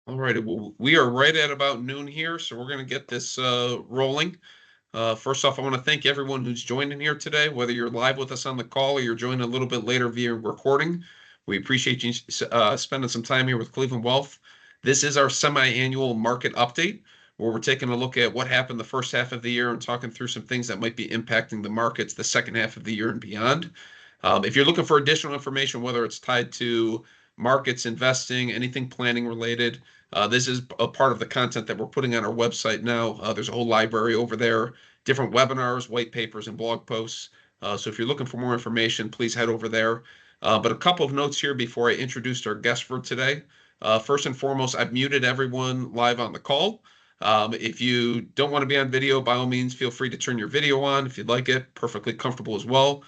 All right, we are right at about noon here, so we're going to get this rolling. First off, I want to thank everyone who's joining here today, whether you're live with us on the call or you're joining a little bit later via recording. We appreciate you spending some time here with Cleveland Wealth. This is our semi-annual market update, where we're taking a look at what happened the first half of the year and talking through some things that might be impacting the markets the second half of the year and beyond. If you're looking for additional information, whether it's tied to markets, investing, anything planning related, this is a part of the content that we're putting on our website now. There's a whole library over there, different webinars, white papers, and blog posts. So if you're looking for more information, please head over there. But a couple of notes here before I introduce our guest for today. First and foremost, I've muted everyone live on the call. If you don't want to be on video, by all means, feel free to turn your video on if you'd like it. Perfectly comfortable as well.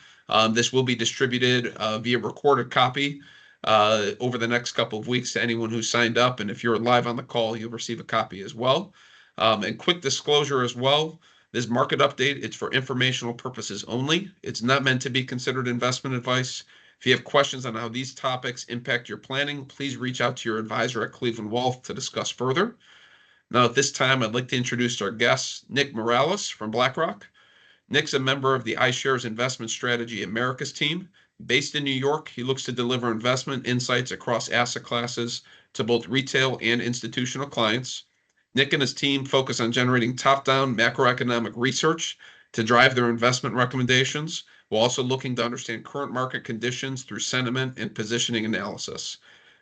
This will be distributed via recorded copy over the next couple of weeks to anyone who's signed up. And if you're live on the call, you'll receive a copy as well. And quick disclosure as well, this market update, it's for informational purposes only. It's not meant to be considered investment advice. If you have questions on how these topics impact your planning, please reach out to your advisor at Cleveland Wealth to discuss further. Now, at this time, I'd like to introduce our guest, Nick Morales from BlackRock. Nick's a member of the iShares Investment Strategy Americas team. Based in New York, he looks to deliver investment insights across asset classes to both retail and institutional clients. Nick and his team focus on generating top-down macroeconomic research to drive their investment recommendations, while also looking to understand current market conditions through sentiment and positioning analysis.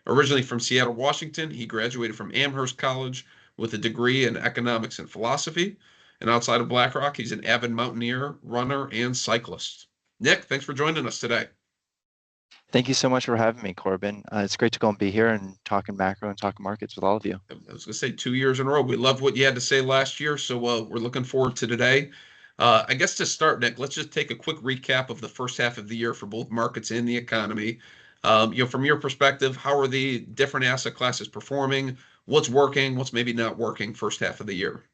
Originally from Seattle, Washington, he graduated from Amherst College with a degree in economics and philosophy. And outside of BlackRock, he's an avid mountaineer, runner, and cyclist. Nick, thanks for joining us today. Thank you so much for having me, Corbin. It's great to go and be here and talking macro and talking markets with all of you. I was going to say 2 years in a row. We loved what you had to say last year, so we're looking forward to today. I guess to start, Nick, let's just take a quick recap of the first half of the year for both markets and the economy. From your perspective, how are the different asset classes performing? What's working? What's maybe not working first half of the year?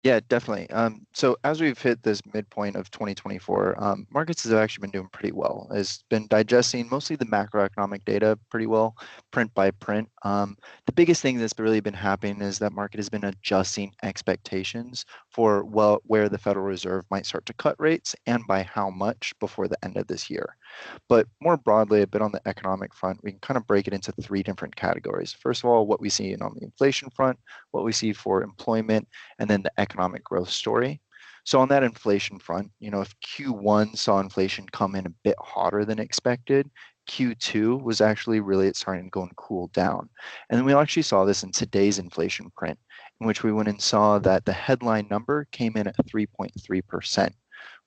Yeah, definitely. So as we've hit this midpoint of 2024, markets have actually been doing pretty well. It's been digesting mostly the macroeconomic data pretty well, print by print. The biggest thing that's really been happening is that market has been adjusting expectations for where the Federal Reserve might start to cut rates and by how much before the end of this year. But more broadly, a bit on the economic front, we can kind of break it into three different categories. First of all, what we see on the inflation front, what we see for employment, and then the economic growth story. So on that inflation front, if Q1 saw inflation come in a bit hotter than expected, Q2 was actually really starting to go and cool down. And then we actually saw this in today's inflation print, in which we went and saw that the headline number came in at 3.3%.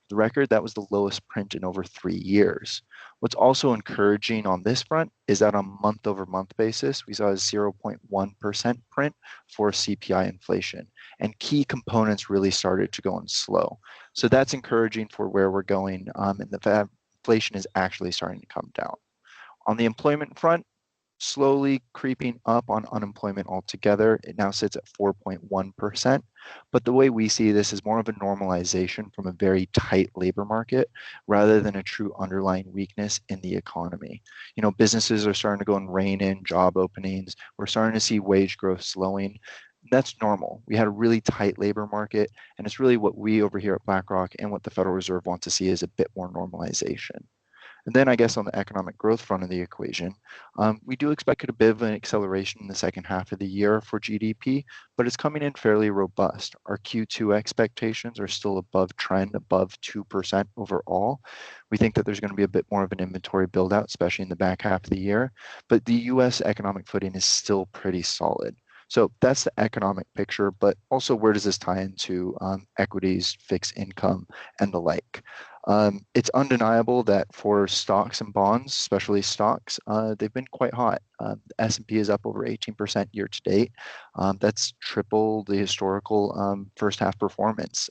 The record, that was the lowest print in over 3 years. What's also encouraging on this front is that on a month-over-month basis, we saw a 0.1% print for CPI inflation, and key components really started to go in slow. So that's encouraging for where we're going, and the inflation is actually starting to come down. On the employment front, slowly creeping up on unemployment altogether. It now sits at 4.1%. But the way we see this is more of a normalization from a very tight labor market rather than a true underlying weakness in the economy. Businesses are starting to go and rein in job openings. We're starting to see wage growth slowing. That's normal. We had a really tight labor market, and it's really what we over here at BlackRock and what the Federal Reserve want to see is a bit more normalization. And then I guess on the economic growth front of the equation, we do expect a bit of an acceleration in the second half of the year for GDP, but it's coming in fairly robust. Our Q2 expectations are still above trend, above 2% overall. We think that there's going to be a bit more of an inventory build out, especially in the back half of the year, but the US economic footing is still pretty solid. So that's the economic picture, but also where does this tie into equities, fixed income, and the like? It's undeniable that for stocks and bonds, especially stocks, they've been quite hot. The S&P is up over 18% year to date. That's triple the historical first half performance.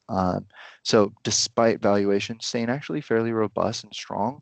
So despite valuation staying actually fairly robust and strong,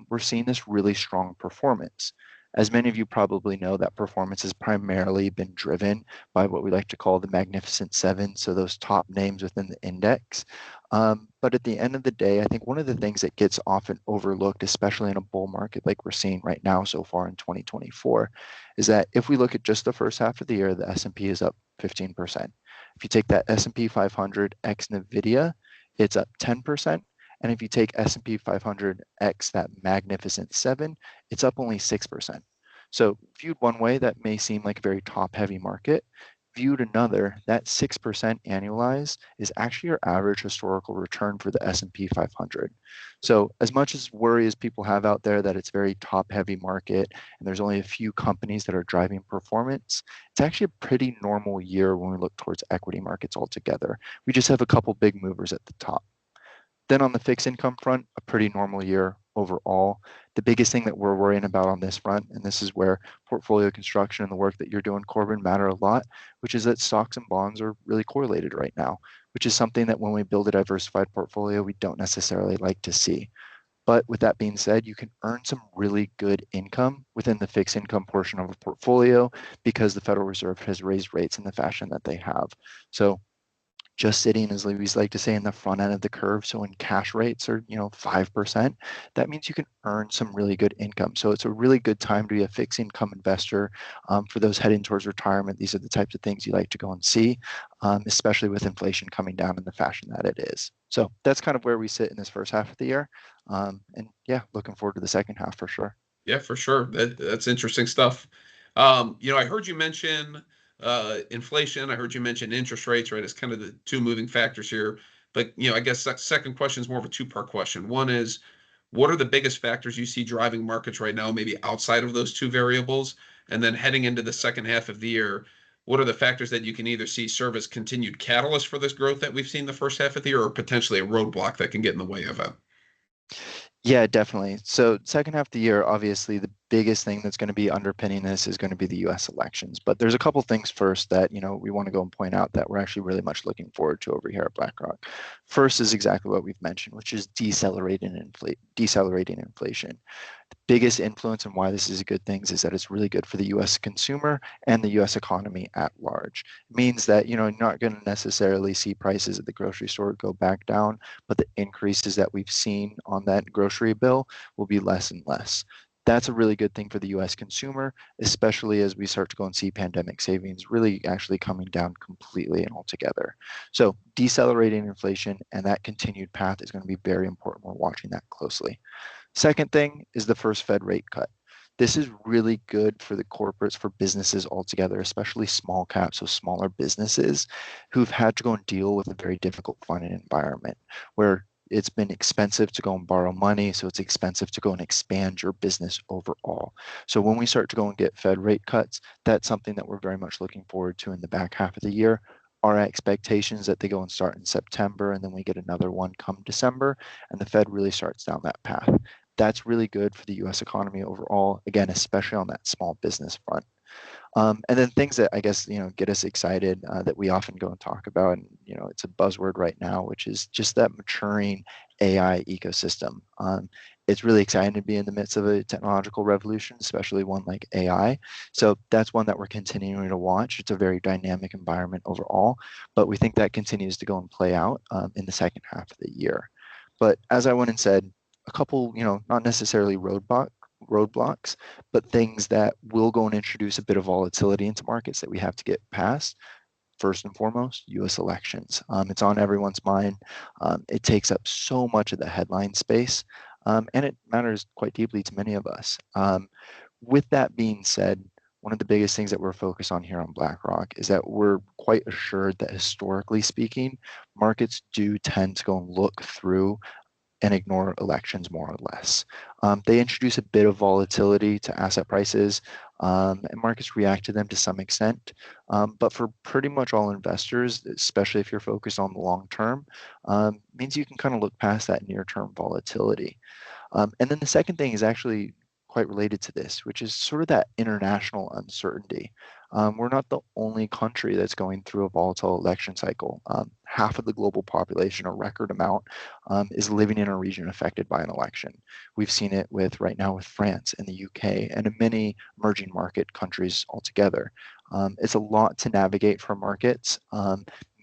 we're seeing this really strong performance. As many of you probably know, that performance has primarily been driven by what we like to call the Magnificent Seven, so those top names within the index. But at the end of the day, I think one of the things that gets often overlooked, especially in a bull market like we're seeing right now so far in 2024, is that if we look at just the first half of the year, the S&P is up 15%. If you take that S&P 500 X NVIDIA, it's up 10%. And if you take S&P 500 X that Magnificent Seven, it's up only 6%. So viewed one way, that may seem like a very top-heavy market. Viewed another, that 6% annualized is actually your average historical return for the S&P 500. So as much as worry as people have out there that it's a very top-heavy market and there's only a few companies that are driving performance, it's actually a pretty normal year when we look towards equity markets altogether. We just have a couple big movers at the top. Then on the fixed income front, a pretty normal year overall. The biggest thing that we're worrying about on this front, and this is where portfolio construction and the work that you're doing, Corbin, matter a lot, which is that stocks and bonds are really correlated right now, which is something that when we build a diversified portfolio, we don't necessarily like to see. But with that being said, you can earn some really good income within the fixed income portion of a portfolio because the Federal Reserve has raised rates in the fashion that they have. So just sitting, as we like to say, in the front end of the curve. So when cash rates are, 5%, that means you can earn some really good income. So it's a really good time to be a fixed income investor. For those heading towards retirement, these are the types of things you like to go and see, especially with inflation coming down in the fashion that it is. So that's kind of where we sit in this first half of the year. And yeah, looking forward to the second half for sure. Yeah, for sure. That's interesting stuff. I heard you mention inflation. I heard you mention interest rates, right? It's kind of the two moving factors here. But I guess that second question is more of a two-part question. One is, what are the biggest factors you see driving markets right now, maybe outside of those two variables? And then heading into the second half of the year, what are the factors that you can either see serve as continued catalyst for this growth that we've seen the first half of the year, or potentially a roadblock that can get in the way of it? Yeah, definitely. So second half of the year, obviously the biggest thing that's going to be underpinning this is going to be the US elections. But there's a couple things first that, we want to go and point out that we're actually really much looking forward to over here at BlackRock. First is exactly what we've mentioned, which is decelerating inflation. Biggest influence and why this is a good thing is that it's really good for the US consumer and the US economy at large. It means that, you're not going to necessarily see prices at the grocery store go back down, but the increases that we've seen on that grocery bill will be less and less. That's a really good thing for the US consumer, especially as we start to go and see pandemic savings really actually coming down completely and altogether. So decelerating inflation and that continued path is going to be very important. We're watching that closely. Second thing is the first Fed rate cut. This is really good for the corporates, for businesses altogether, especially small caps, so smaller businesses who've had to go and deal with a very difficult funding environment where it's been expensive to go and borrow money, so it's expensive to go and expand your business overall. So when we start to go and get Fed rate cuts, that's something that we're very much looking forward to in the back half of the year. Our expectations that they go and start in September, and then we get another one come December, and the Fed really starts down that path. That's really good for the US economy overall, again, especially on that small business front. And then things that I guess, get us excited that we often go and talk about, and, it's a buzzword right now, which is just that maturing AI ecosystem. It's really exciting to be in the midst of a technological revolution, especially one like AI. So that's one that we're continuing to watch. It's a very dynamic environment overall, but we think that continues to go and play out in the second half of the year. But as I went and said, a couple, not necessarily roadblocks, but things that will go and introduce a bit of volatility into markets that we have to get past. First and foremost, US elections. It's on everyone's mind. It takes up so much of the headline space, and it matters quite deeply to many of us. With that being said, one of the biggest things that we're focused on here on BlackRock is that we're quite assured that historically speaking, markets do tend to go and look through and ignore elections more or less. They introduce a bit of volatility to asset prices, and markets react to them to some extent. But for pretty much all investors, especially if you're focused on the long term, means you can kind of look past that near term volatility. And then the second thing is actually quite related to this, which is sort of that international uncertainty. We're not the only country that's going through a volatile election cycle. Half of the global population, a record amount, is living in a region affected by an election. We've seen it with right now with France and the UK and in many emerging market countries altogether. It's a lot to navigate for markets.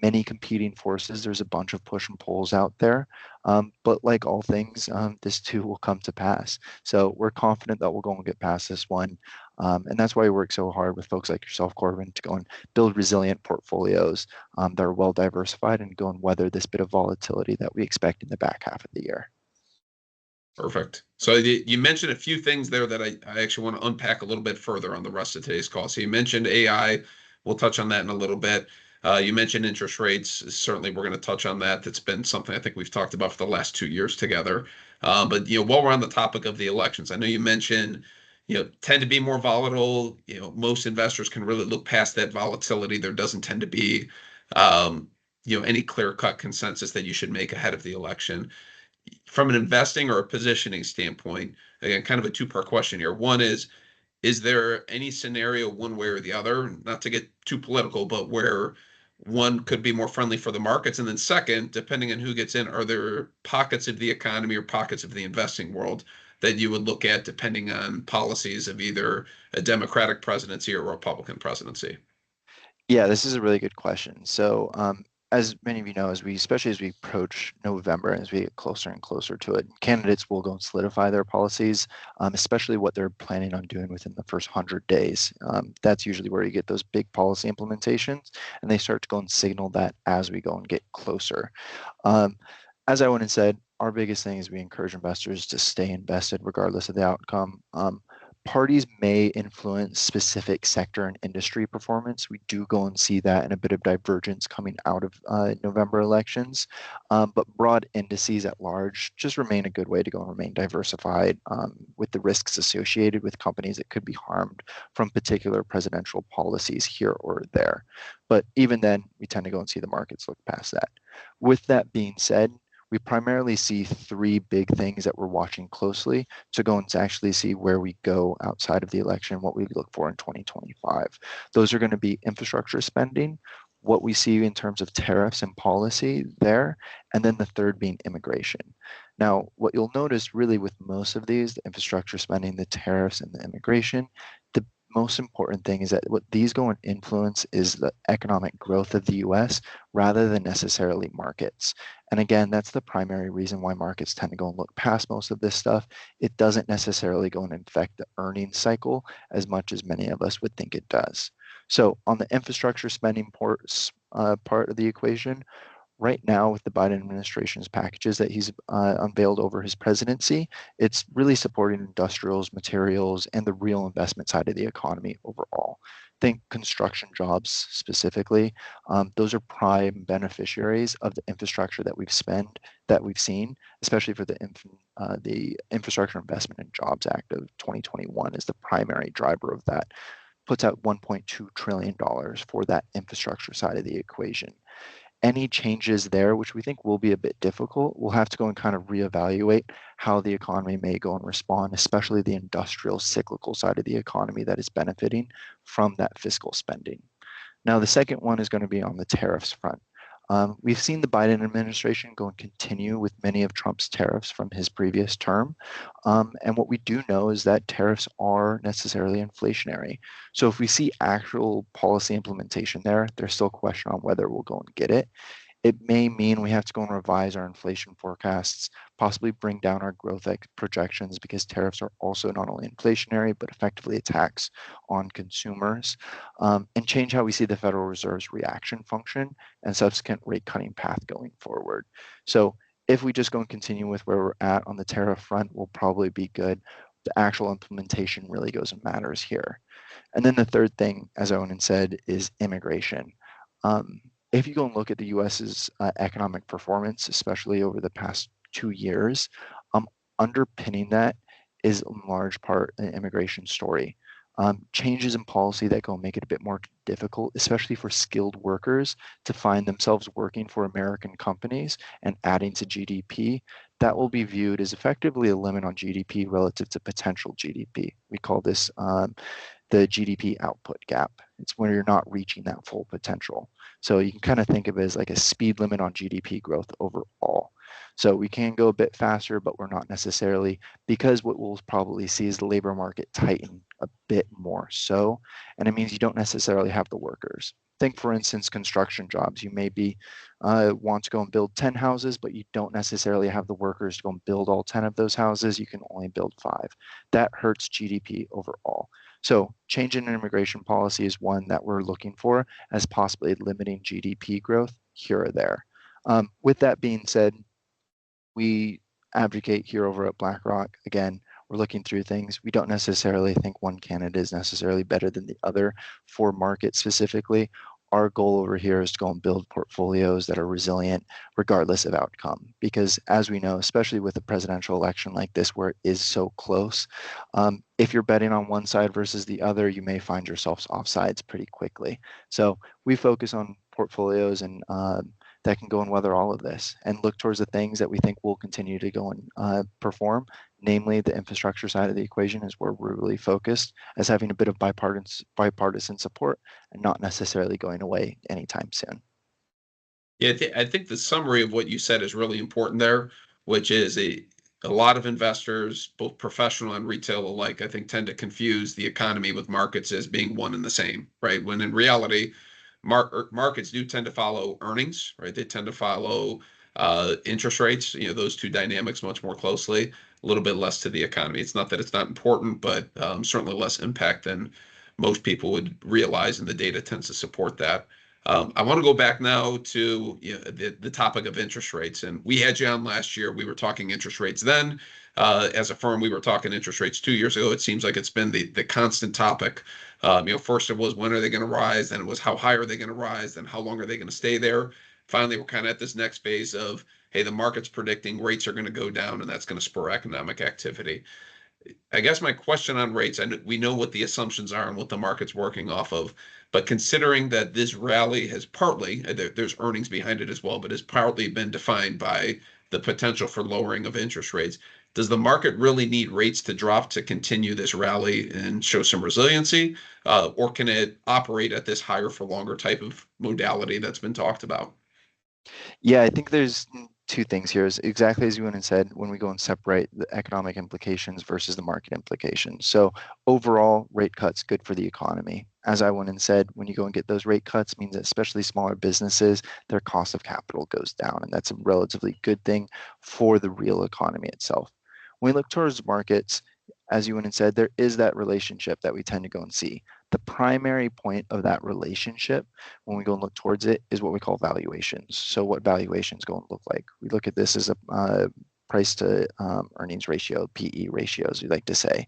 Many competing forces. There's a bunch of push and pulls out there. But like all things, this too will come to pass. So we're confident that we'll go and get past this one. And that's why we work so hard with folks like yourself, Corbin, to go and build resilient portfolios that are well diversified and go and weather this bit of volatility that we expect in the back half of the year. Perfect. So you mentioned a few things there that I actually want to unpack a little bit further on the rest of today's call. So you mentioned AI. We'll touch on that in a little bit. You mentioned interest rates. Certainly, we're going to touch on that. That's been something I think we've talked about for the last 2 years together. But while we're on the topic of the elections, I know you mentioned tend to be more volatile. Most investors can really look past that volatility. There doesn't tend to be any clear-cut consensus that you should make ahead of the election from an investing or a positioning standpoint. Again, kind of a two-part question here. One is there any scenario one way or the other, not to get too political, but where one could be more friendly for the markets? And then second, depending on who gets in, are there pockets of the economy or pockets of the investing world that you would look at depending on policies of either a Democratic presidency or a Republican presidency? Yeah, this is a really good question. So, as many of you know, especially as we approach November and as we get closer and closer to it, candidates will go and solidify their policies, especially what they're planning on doing within the first 100 days. That's usually where you get those big policy implementations, and they start to go and signal that as we go and get closer. Um, as I went and said, our biggest thing is we encourage investors to stay invested regardless of the outcome. Parties may influence specific sector and industry performance. We do go and see that in a bit of divergence coming out of November elections. But broad indices at large just remain a good way to go and remain diversified with the risks associated with companies that could be harmed from particular presidential policies here or there. But even then, we tend to go and see the markets look past that. With that being said, we primarily see three big things that we're watching closely to go and to actually see where we go outside of the election, what we look for in 2025. Those are going to be infrastructure spending, what we see in terms of tariffs and policy there, and then the third being immigration. Now, what you'll notice really with most of these, the infrastructure spending, the tariffs, and the immigration, the most important thing is that what these go and influence is the economic growth of the US rather than necessarily markets. And again, that's the primary reason why markets tend to go and look past most of this stuff. It doesn't necessarily go and affect the earnings cycle as much as many of us would think it does. So on the infrastructure spending part of the equation, right now with the Biden administration's packages that he's unveiled over his presidency, it's really supporting industrials, materials, and the real investment side of the economy overall. Think construction jobs specifically. Those are prime beneficiaries of the infrastructure that we've seen, especially for the Infrastructure Investment and Jobs Act of 2021 is the primary driver of that. Puts out $1.2 trillion for that infrastructure side of the equation. Any changes there, which we think will be a bit difficult, we'll have to go and kind of reevaluate how the economy may go and respond, especially the industrial cyclical side of the economy that is benefiting from that fiscal spending. Now, the second one is going to be on the tariffs front. We've seen the Biden administration go and continue with many of Trump's tariffs from his previous term. And what we do know is that tariffs are necessarily inflationary. So if we see actual policy implementation there, there's still a question on whether we'll go and get it. It may mean we have to go and revise our inflation forecasts, possibly bring down our growth projections because tariffs are also not only inflationary, but effectively a tax on consumers, and change how we see the Federal Reserve's reaction function and subsequent rate cutting path going forward. So if we just go and continue with where we're at on the tariff front, we'll probably be good. The actual implementation really goes and matters here. And then the third thing, as Owen said, is immigration. If you go and look at the US's economic performance, especially over the past 2 years, underpinning that is in large part an immigration story. Changes in policy that go make it a bit more difficult, especially for skilled workers to find themselves working for American companies and adding to GDP, that will be viewed as effectively a limit on GDP relative to potential GDP. We call this the GDP output gap. It's when you're not reaching that full potential. So you can kind of think of it as like a speed limit on GDP growth overall. So we can go a bit faster, but we're not necessarily, because what we'll probably see is the labor market tighten a bit more so, and it means you don't necessarily have the workers. Think, for instance, construction jobs. You maybe want to go and build 10 houses, but you don't necessarily have the workers to go and build all 10 of those houses. You can only build 5. That hurts GDP overall. So change in immigration policy is one that we're looking for as possibly limiting GDP growth here or there. With that being said, we advocate here over at BlackRock. Again, we're looking through things. We don't necessarily think one candidate is necessarily better than the other for market specifically. Our goal over here is to go and build portfolios that are resilient regardless of outcome. Because as we know, especially with a presidential election like this where it is so close, if you're betting on one side versus the other, you may find yourselves offsides pretty quickly. So we focus on portfolios and that can go and weather all of this and look towards the things that we think will continue to go and perform. Namely, the infrastructure side of the equation is where we're really focused as having a bit of bipartisan support and not necessarily going away anytime soon. Yeah, I think the summary of what you said is really important there, which is a lot of investors, both professional and retail alike, I think tend to confuse the economy with markets as being one and the same, right? When in reality, markets do tend to follow earnings, right? They tend to follow interest rates, those two dynamics much more closely, a little bit less to the economy. It's not that it's not important, but certainly less impact than most people would realize, and the data tends to support that. I want to go back now to the topic of interest rates. And we had you on last year. We were talking interest rates then. As a firm, we were talking interest rates 2 years ago. It seems like it's been the constant topic. First it was when are they going to rise? Then it was how high are they going to rise? Then how long are they going to stay there? Finally, we're kind of at this next phase of, hey, the market's predicting rates are going to go down, and that's going to spur economic activity. I guess my question on rates, and we know what the assumptions are and what the market's working off of, but considering that this rally has partly, there's earnings behind it as well, but has partly been defined by the potential for lowering of interest rates. Does the market really need rates to drop to continue this rally and show some resiliency? Or can it operate at this higher for longer type of modality that's been talked about? Yeah, I think there's two things here. Is exactly as you went and said, when we go and separate the economic implications versus the market implications. So overall, rate cuts good for the economy. As I went and said, when you go and get those rate cuts, means that especially smaller businesses, their cost of capital goes down, and that's a relatively good thing for the real economy itself. When we look towards markets, as you went and said, there is that relationship that we tend to go and see. The primary point of that relationship when we go and look towards it is what we call valuations. So what valuations go and look like? We look at this as a price to earnings ratio, PE ratios, we like to say.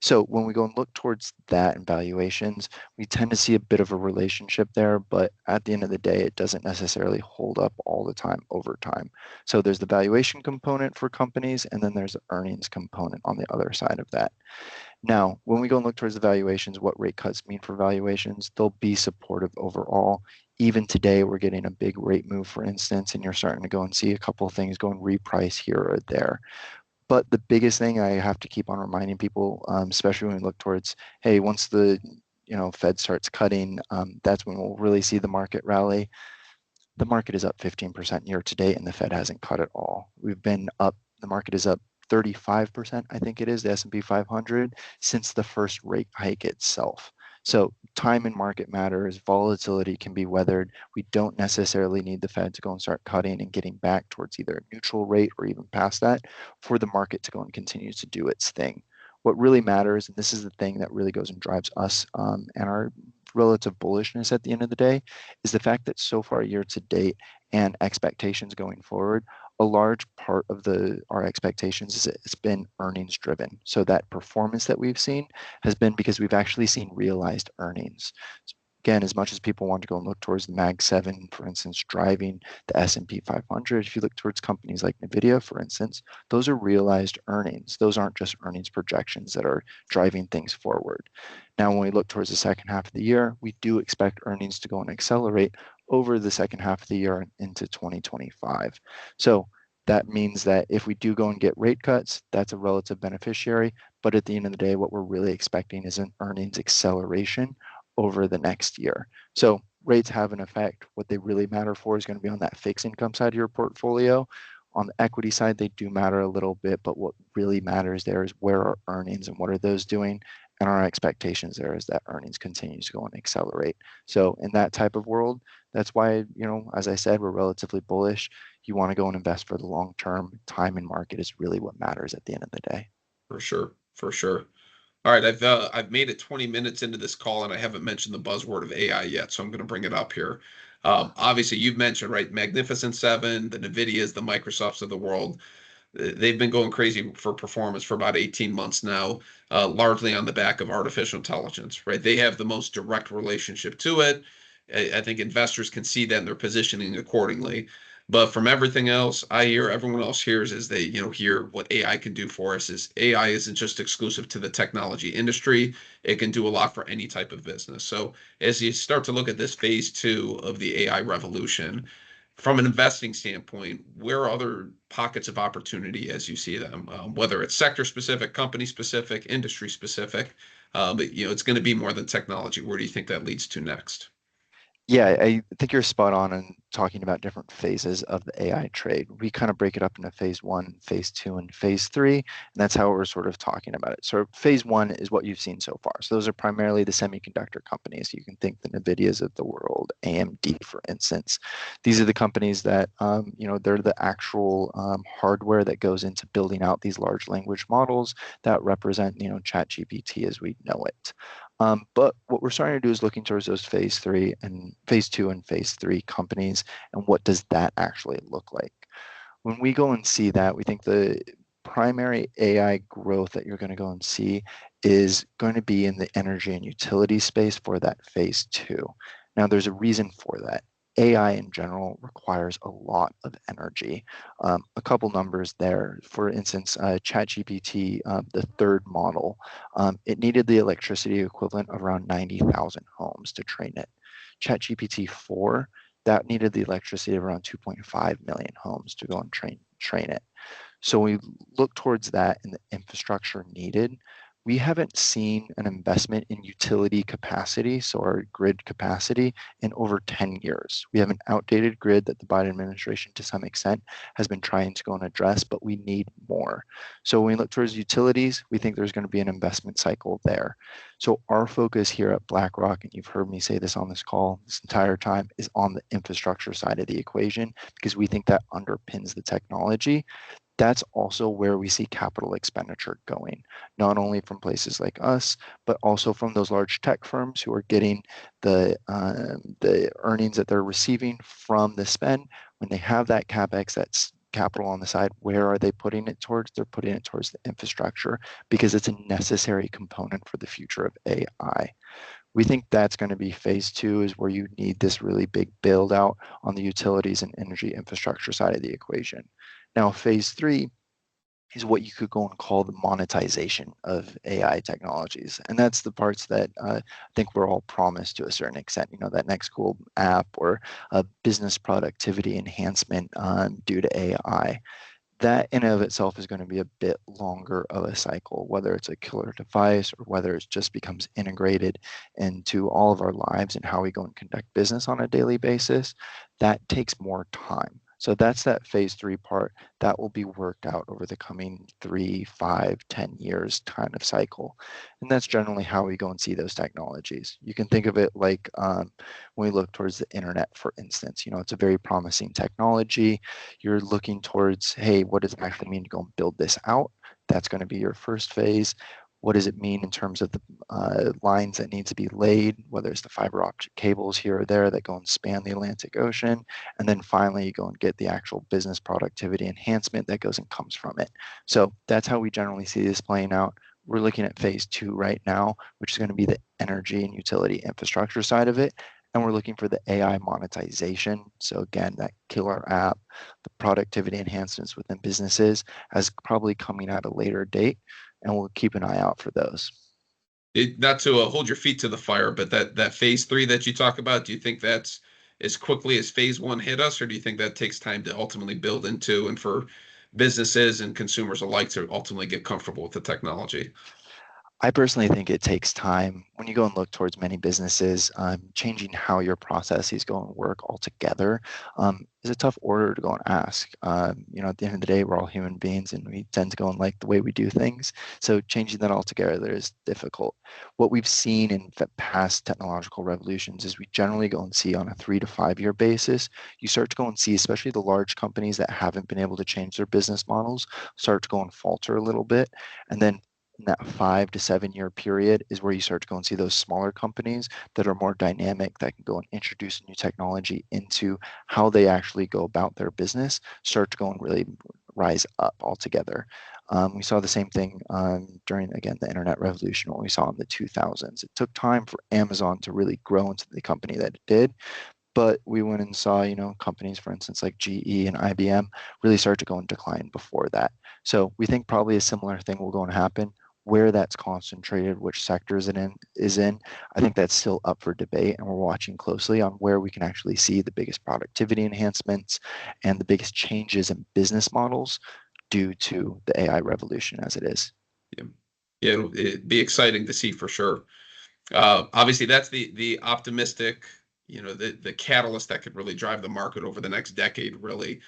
So when we go and look towards that and valuations, we tend to see a bit of a relationship there, but at the end of the day, it doesn't necessarily hold up all the time over time. So there's the valuation component for companies, and then there's the earnings component on the other side of that. Now, when we go and look towards the valuations, what rate cuts mean for valuations, they'll be supportive overall. Even today, we're getting a big rate move, for instance, and you're starting to go and see a couple of things go and reprice here or there. But the biggest thing I have to keep on reminding people, especially when we look towards, hey, once the Fed starts cutting, that's when we'll really see the market rally. The market is up 15% year to date, and the Fed hasn't cut at all. We've been up. The market is up 35%, I think it is, the S&P 500, since the first rate hike itself. So time in market matters, volatility can be weathered. We don't necessarily need the Fed to go and start cutting and getting back towards either a neutral rate or even past that for the market to go and continue to do its thing. What really matters, and this is the thing that really goes and drives us and our relative bullishness at the end of the day, is the fact that so far year to date and expectations going forward, a large part of our expectations is it's been earnings driven. So that performance that we've seen has been because we've actually seen realized earnings. Again, as much as people want to go and look towards the Mag 7, for instance, driving the S&P 500, if you look towards companies like NVIDIA, for instance, those are realized earnings. Those aren't just earnings projections that are driving things forward. Now, when we look towards the second half of the year, we do expect earnings to go and accelerate over the second half of the year and into 2025. So that means that if we do go and get rate cuts, that's a relative beneficiary. But at the end of the day, what we're really expecting is an earnings acceleration over the next year. So rates have an effect. What they really matter for is going to be on that fixed income side of your portfolio. On the equity side, they do matter a little bit, but what really matters there is where are earnings and what are those doing? And our expectations there is that earnings continues to go and accelerate. So in that type of world, that's why, as I said, we're relatively bullish. You want to go and invest for the long term. Time and market is really what matters at the end of the day. For sure, for sure. All right, I've made it 20 minutes into this call and I haven't mentioned the buzzword of AI yet, so I'm going to bring it up here. Obviously, you've mentioned, right, Magnificent Seven, the NVIDIAs, the Microsofts of the world. They've been going crazy for performance for about 18 months now, largely on the back of artificial intelligence, right? They have the most direct relationship to it. I think investors can see that and they're positioning accordingly. But from everything else I hear, everyone else hears is they, hear what AI can do for us is AI isn't just exclusive to the technology industry. It can do a lot for any type of business. So as you start to look at this phase two of the AI revolution, from an investing standpoint, where are other pockets of opportunity as you see them, whether it's sector specific, company specific, industry specific, but it's going to be more than technology. Where do you think that leads to next? Yeah, I think you're spot on in talking about different phases of the AI trade. We kind of break it up into phase one, phase two, and phase three, and that's how we're sort of talking about it. So phase one is what you've seen so far. So those are primarily the semiconductor companies. You can think the NVIDIAs of the world, AMD, for instance. These are the companies that, they're the actual hardware that goes into building out these large language models that represent, ChatGPT as we know it. But what we're starting to do is looking towards those phase three and phase two and phase three companies, and what does that actually look like? When we go and see that, we think the primary AI growth that you're going to go and see is going to be in the energy and utility space for that phase two. Now, there's a reason for that. AI in general requires a lot of energy. A couple numbers there. For instance, ChatGPT, the third model, it needed the electricity equivalent of around 90,000 homes to train it. ChatGPT 4, that needed the electricity of around 2.5 million homes to go and train it. So when we look towards that and the infrastructure needed, we haven't seen an investment in utility capacity, so our grid capacity, in over 10 years. We have an outdated grid that the Biden administration, to some extent, has been trying to go and address, but we need more. So when we look towards utilities, we think there's going to be an investment cycle there. So our focus here at BlackRock, and you've heard me say this on this call this entire time, is on the infrastructure side of the equation because we think that underpins the technology. That's also where we see capital expenditure going, not only from places like us, but also from those large tech firms who are getting the earnings that they're receiving from the spend. When they have that capex, that's capital on the side, where are they putting it towards? They're putting it towards the infrastructure because it's a necessary component for the future of AI. We think that's going to be phase two, is where you need this really big build out on the utilities and energy infrastructure side of the equation. Now, phase three is what you could go and call the monetization of AI technologies. And that's the parts that I think we're all promised to a certain extent, that next cool app or a business productivity enhancement due to AI. That in and of itself is going to be a bit longer of a cycle, whether it's a killer device or whether it just becomes integrated into all of our lives and how we go and conduct business on a daily basis. That takes more time. So that's that phase three part that will be worked out over the coming 3, 5, 10 years kind of cycle. And that's generally how we go and see those technologies. You can think of it like when we look towards the internet, for instance, it's a very promising technology. You're looking towards, hey, what does it actually mean to go and build this out? That's going to be your first phase. What does it mean in terms of the lines that need to be laid, whether it's the fiber optic cables here or there that go and span the Atlantic Ocean? And then finally, you go and get the actual business productivity enhancement that goes and comes from it. So that's how we generally see this playing out. We're looking at phase two right now, which is going to be the energy and utility infrastructure side of it. And we're looking for the AI monetization. So again, that killer app, the productivity enhancements within businesses as probably coming at a later date. And we'll keep an eye out for those. Not to hold your feet to the fire, but that phase three that you talk about, do you think that's as quickly as phase one hit us, or do you think that takes time to ultimately build into and for businesses and consumers alike to ultimately get comfortable with the technology? I personally think it takes time. When you go and look towards many businesses, changing how your processes go and work altogether is a tough order to go and ask. At the end of the day, we're all human beings and we tend to go and like the way we do things. So changing that altogether is difficult. What we've seen in past technological revolutions is we generally go and see on a 3 to 5 year basis, you start to go and see, especially the large companies that haven't been able to change their business models, start to go and falter a little bit. And then in that 5 to 7 year period is where you start to go and see those smaller companies that are more dynamic, that can go and introduce new technology into how they actually go about their business, start to go and really rise up altogether. We saw the same thing during, again, the internet revolution, what we saw in the 2000s. It took time for Amazon to really grow into the company that it did, but we went and saw, companies, for instance, like GE and IBM really start to go in decline before that. So we think probably a similar thing will go and happen. Where that's concentrated, which sectors it is in, I think that's still up for debate, and we're watching closely on where we can actually see the biggest productivity enhancements and the biggest changes in business models due to the AI revolution as it is. Yeah, yeah, it'd be exciting to see for sure. Obviously, that's the optimistic, the catalyst that could really drive the market over the next decade, really.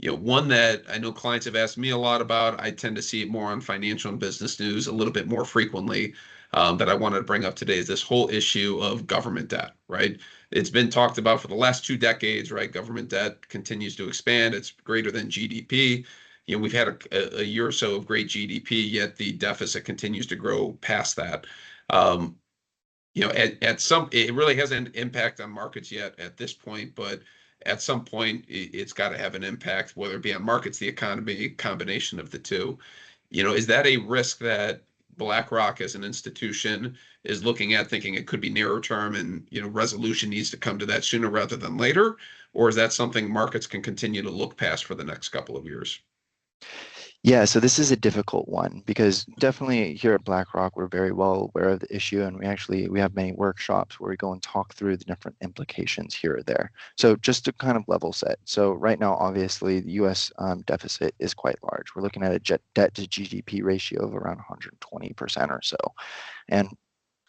One that I know clients have asked me a lot about. I tend to see it more on financial and business news a little bit more frequently. That I wanted to bring up today is this whole issue of government debt, right? It's been talked about for the last 2 decades, right? Government debt continues to expand. It's greater than GDP. We've had a year or so of great GDP, yet the deficit continues to grow past that. Um, at some, it really hasn't impact on markets yet at this point, but at some point it's got to have an impact, whether it be on markets, the economy, combination of the two. Is that a risk that BlackRock as an institution is looking at, thinking it could be nearer term and, resolution needs to come to that sooner rather than later? Or is that something markets can continue to look past for the next couple of years? Yeah, so this is a difficult one because definitely here at BlackRock, we're very well aware of the issue, and we have many workshops where we go and talk through the different implications here or there. So just to kind of level set. So right now, obviously, the U.S. Deficit is quite large. We're looking at a debt to GDP ratio of around 120% or so. And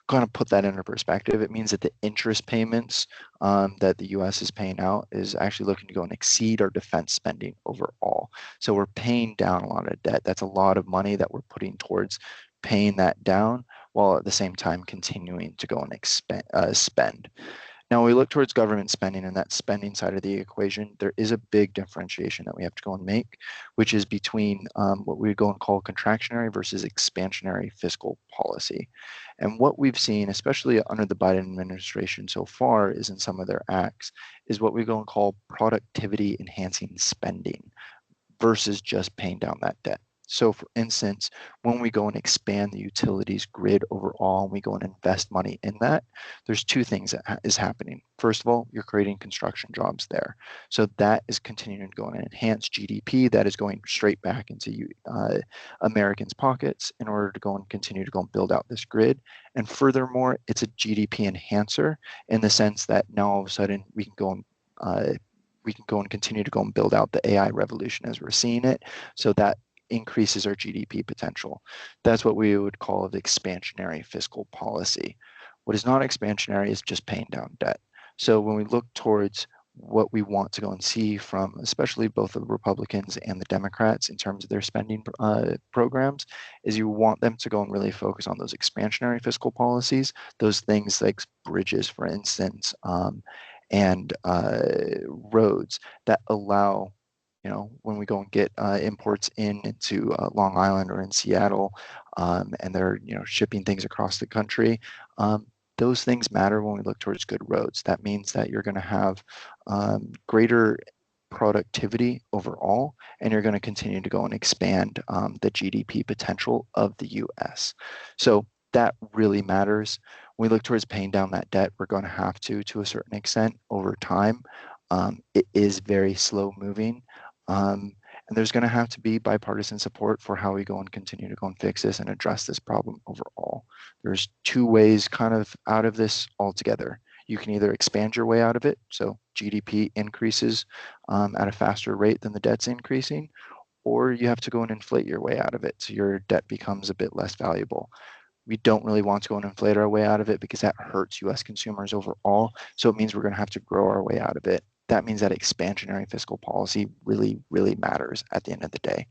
kind of put that into perspective, it means that the interest payments that the U.S. is paying out is actually looking to go and exceed our defense spending overall. So we're paying down a lot of debt. That's a lot of money that we're putting towards paying that down, while at the same time continuing to go and spend. Now, when we look towards government spending and that spending side of the equation, there is a big differentiation that we have to go and make, which is between what we go and call contractionary versus expansionary fiscal policy. And what we've seen, especially under the Biden administration so far, is in some of their acts, is what we go and call productivity enhancing spending versus just paying down that debt. So, for instance, when we go and expand the utilities grid overall and we go and invest money in that, there's two things that is happening. First of all, you're creating construction jobs there. So that is continuing to go and enhance GDP. That is going straight back into Americans' pockets in order to go and continue to go and build out this grid. And furthermore, it's a GDP enhancer in the sense that now all of a sudden we can go and continue to go and build out the AI revolution as we're seeing it. So that increases our GDP potential. That's what we would call the expansionary fiscal policy. What is not expansionary is just paying down debt. So when we look towards what we want to go and see from especially both the Republicans and the Democrats in terms of their spending programs, is you want them to go and really focus on those expansionary fiscal policies, those things like bridges, for instance, and roads that allow, when we go and get imports into Long Island or in Seattle, and they're, shipping things across the country, those things matter when we look towards good roads. That means that you're going to have greater productivity overall, and you're going to continue to go and expand the GDP potential of the US. So that really matters. When we look towards paying down that debt, we're going to have to a certain extent over time. It is very slow moving. And there's going to have to be bipartisan support for how we go and continue to go and fix this and address this problem overall. There's two ways kind of out of this altogether. You can either expand your way out of it, so GDP increases at a faster rate than the debt's increasing, or you have to go and inflate your way out of it, so your debt becomes a bit less valuable. We don't really want to go and inflate our way out of it because that hurts US consumers overall. So it means we're going to have to grow our way out of it. That means that expansionary fiscal policy really, really matters at the end of the day.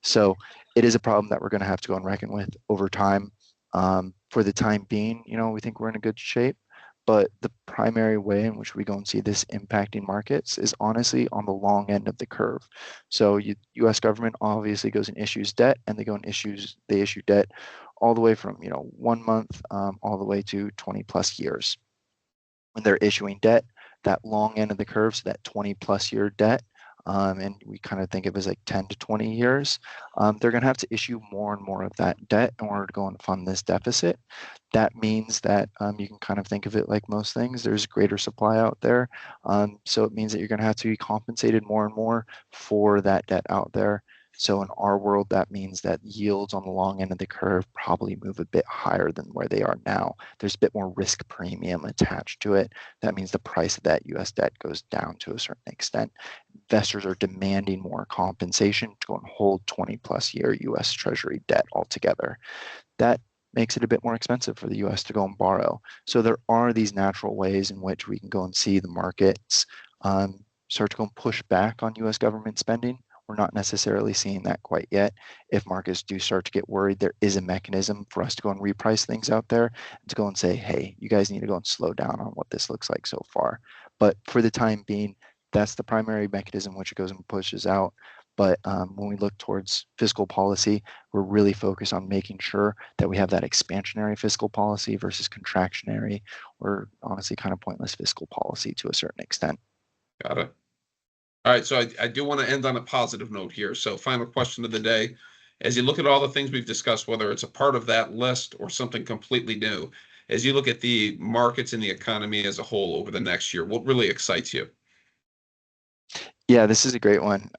So it is a problem that we're going to have to go and reckon with over time. For the time being, we think we're in a good shape. But the primary way in which we go and see this impacting markets is honestly on the long end of the curve. So U.S. government obviously goes and issues debt, and they issue debt all the way from 1 month all the way to 20 plus years. When they're issuing debt, that long end of the curve, so that 20 plus year debt, and we kind of think of it as like 10 to 20 years, they're going to have to issue more and more of that debt in order to go and fund this deficit. That means that you can kind of think of it like most things. There's greater supply out there. So it means that you're going to have to be compensated more and more for that debt out there. So in our world, that means that yields on the long end of the curve probably move a bit higher than where they are now. There's a bit more risk premium attached to it. That means the price of that US debt goes down to a certain extent. Investors are demanding more compensation to go and hold 20 plus year US Treasury debt altogether. That makes it a bit more expensive for the US to go and borrow. So there are these natural ways in which we can go and see the markets start to go and push back on US government spending. We're not necessarily seeing that quite yet. If markets do start to get worried, there is a mechanism for us to go and reprice things out there and to go and say, hey, you guys need to go and slow down on what this looks like so far. But for the time being, that's the primary mechanism which it goes and pushes out. But when we look towards fiscal policy, we're really focused on making sure that we have that expansionary fiscal policy versus contractionary or honestly kind of pointless fiscal policy to a certain extent. Got it. All right, so I do want to end on a positive note here. So final question of the day. As you look at all the things we've discussed, whether it's a part of that list or something completely new, as you look at the markets and the economy as a whole over the next year, what really excites you? Yeah, this is a great one.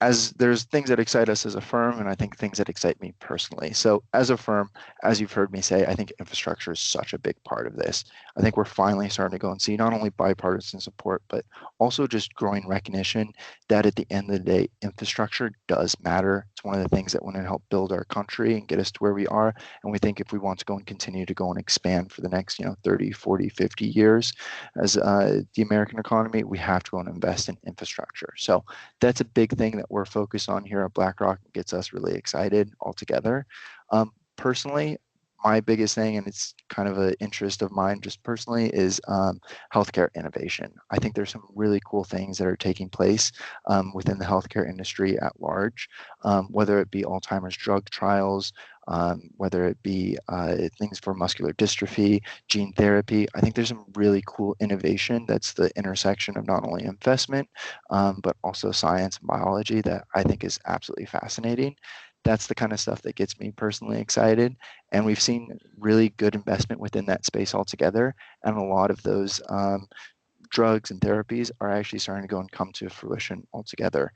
As there's things that excite us as a firm, and I think things that excite me personally. So as a firm, as you've heard me say, I think infrastructure is such a big part of this. I think we're finally starting to go and see not only bipartisan support, but also just growing recognition that at the end of the day, infrastructure does matter. It's one of the things that want to help build our country and get us to where we are. And we think if we want to go and continue to go and expand for the next 30, 40, 50 years as the American economy, we have to go and invest in infrastructure. So that's a big thing that we're focused on here at BlackRock. It gets us really excited altogether. Personally, my biggest thing, and it's kind of an interest of mine just personally, is healthcare innovation. I think there's some really cool things that are taking place within the healthcare industry at large, whether it be Alzheimer's drug trials, whether it be things for muscular dystrophy, gene therapy. I think there's some really cool innovation that's the intersection of not only investment, but also science and biology that I think is absolutely fascinating. That's the kind of stuff that gets me personally excited. And we've seen really good investment within that space altogether. And a lot of those drugs and therapies are actually starting to go and come to fruition altogether.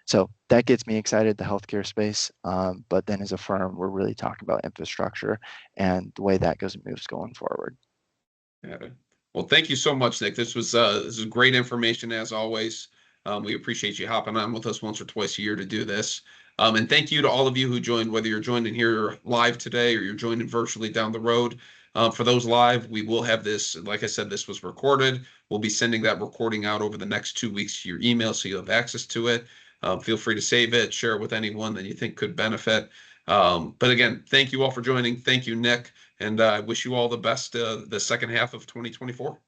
So that gets me excited, the healthcare space. But then as a firm, we're really talking about infrastructure and the way that goes and moves going forward. Yeah. Well, thank you so much, Nick. This is great information as always. We appreciate you hopping on with us once or twice a year to do this. And thank you to all of you who joined, whether you're joining here live today or you're joining virtually down the road. For those live, we will have this, like I said, this was recorded. We'll be sending that recording out over the next 2 weeks to your email so you'll have access to it. Feel free to save it, share it with anyone that you think could benefit. But again, thank you all for joining. Thank you, Nick. And I wish you all the best the second half of 2024.